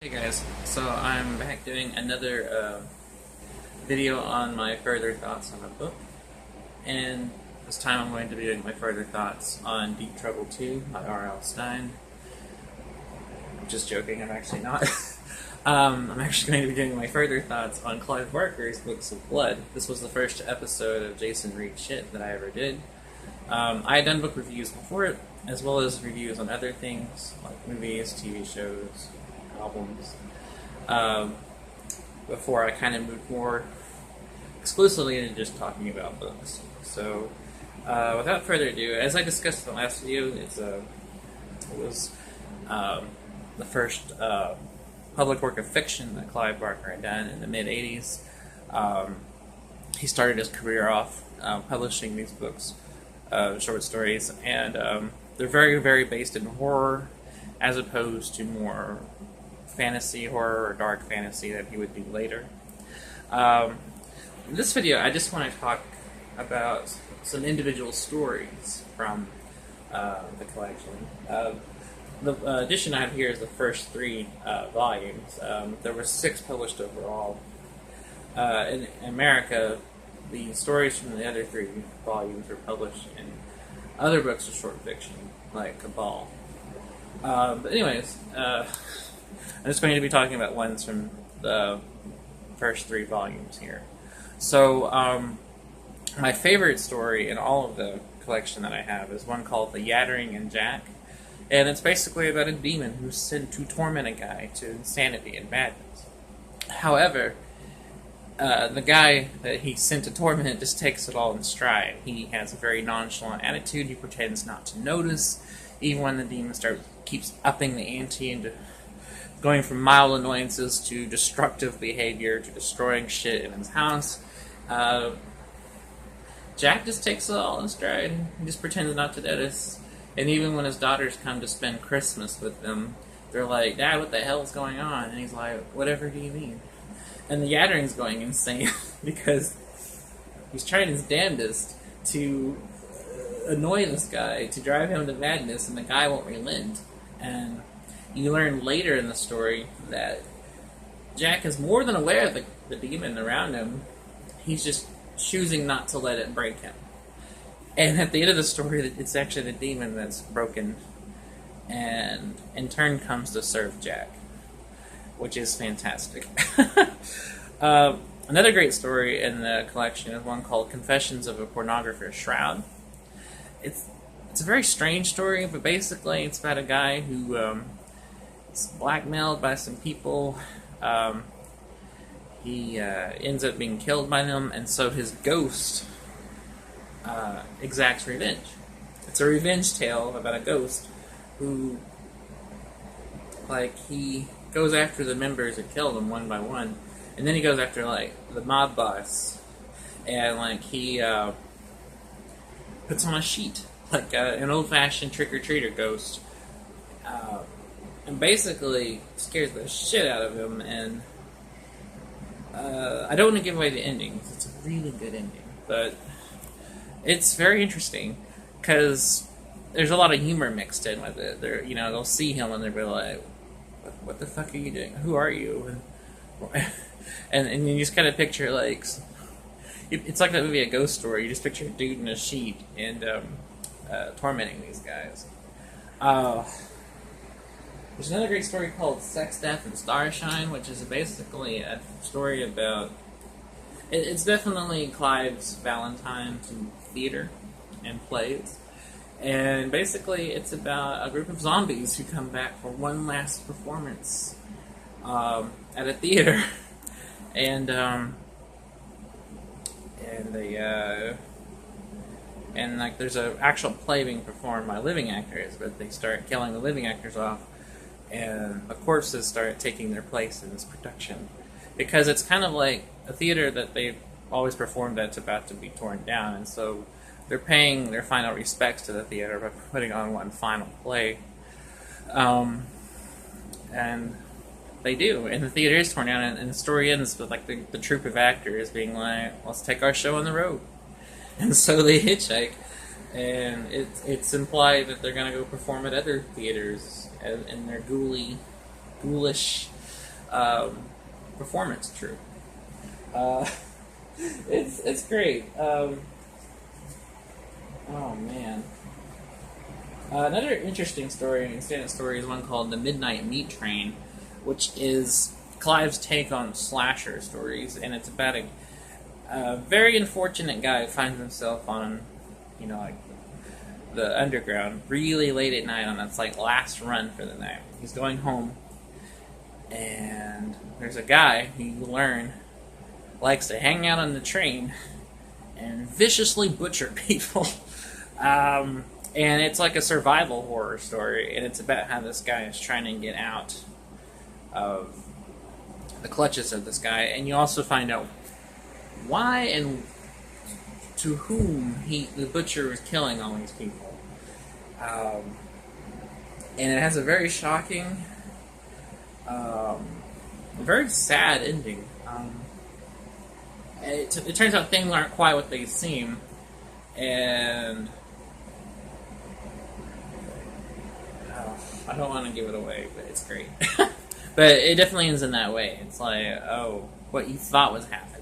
Hey guys, so I'm back doing another video on my further thoughts on a book, and this time I'm going to be doing my further thoughts on Deep Trouble 2 by R.L. Stine. I'm just joking, I'm actually not. I'm actually going to be doing my further thoughts on Clive Barker's Books of Blood. This was the first episode of Jason Read Shit that I ever did. I had done book reviews before it, as well as reviews on other things, like movies, TV shows, albums, before I kind of moved more exclusively into just talking about books. So, without further ado, as I discussed in the last video, it was the first public work of fiction that Clive Barker had done in the mid-'80s. He started his career off publishing these books, short stories, and they're very, very based in horror, as opposed to more fantasy horror or dark fantasy that he would do later. In this video, I just want to talk about some individual stories from the collection. The edition I have here is the first 3 volumes. There were 6 published overall. In America, the stories from the other 3 volumes were published in other books of short fiction, like Cabal. But anyways, I'm just going to be talking about ones from the first 3 volumes here. So, my favorite story in all of the collection that I have is one called The Yattering and Jack, and it's basically about a demon who's sent to torment a guy to insanity and madness. However, the guy that he sent to torment just takes it all in stride. He has a very nonchalant attitude. He pretends not to notice, even when the demon keeps upping the ante into going from mild annoyances to destructive behavior to destroying shit in his house. Jack just takes it all in stride. He just pretends not to notice. And even when his daughters come to spend Christmas with them, they're like, "Dad, what the hell's going on?" And he's like, "Whatever do you mean?" And the Yattering's going insane because he's trying his damnedest to annoy this guy, to drive him to madness, and the guy won't relent. And you learn later in the story that Jack is more than aware of the demon around him. He's just choosing not to let it break him. And at the end of the story, it's actually the demon that's broken and in turn comes to serve Jack, which is fantastic. Another great story in the collection is one called Confessions of a Pornographer's Shroud. It's a very strange story, but basically it's about a guy who is blackmailed by some people. He ends up being killed by them, and so his ghost exacts revenge. It's a revenge tale about a ghost who, he goes after the members that killed him one by one, and then he goes after, the mob boss, and, he puts on a sheet, an old-fashioned trick-or-treater ghost, and basically scares the shit out of him, and I don't want to give away the ending, because it's a really good ending, but it's very interesting, because there's a lot of humor mixed in with it. They'll see him and they'll be like, "What the fuck are you doing? Who are you?" And you just kind of picture, it's like that movie A Ghost Story. You just picture a dude in a sheet and tormenting these guys. There's another great story called Sex, Death, and Starshine, which is basically a story about... It's definitely Clive's Valentine to theater and plays. And basically it's about a group of zombies who come back for one last performance at a theater. And there's an actual play being performed by living actors, but they start killing the living actors off, and the corpses start taking their place in this production, because it's kind of like a theater that they've always performed that's about to be torn down, and so they're paying their final respects to the theater by putting on one final play, and they do, and the theater is torn down, and the story ends with the troupe of actors being like, "Let's take our show on the road," and so they hitchhike, and it's implied that they're going to go perform at other theaters in their ghoulish performance troupe. It's great. Oh man. Another interesting story, extended story, is one called The Midnight Meat Train, which is Clive's take on slasher stories, and it's about a very unfortunate guy who finds himself on, like the underground really late at night on its like last run for the night. He's going home, and there's a guy who you learn likes to hang out on the train and viciously butcher people. And it's like a survival horror story, and it's about how this guy is trying to get out of the clutches of this guy, and you also find out why and to whom the butcher was killing all these people. And it has a very shocking, very sad ending. It turns out things aren't quite what they seem, and I don't want to give it away, but it's great. But it definitely ends in that way. It's like, oh, what you thought was happening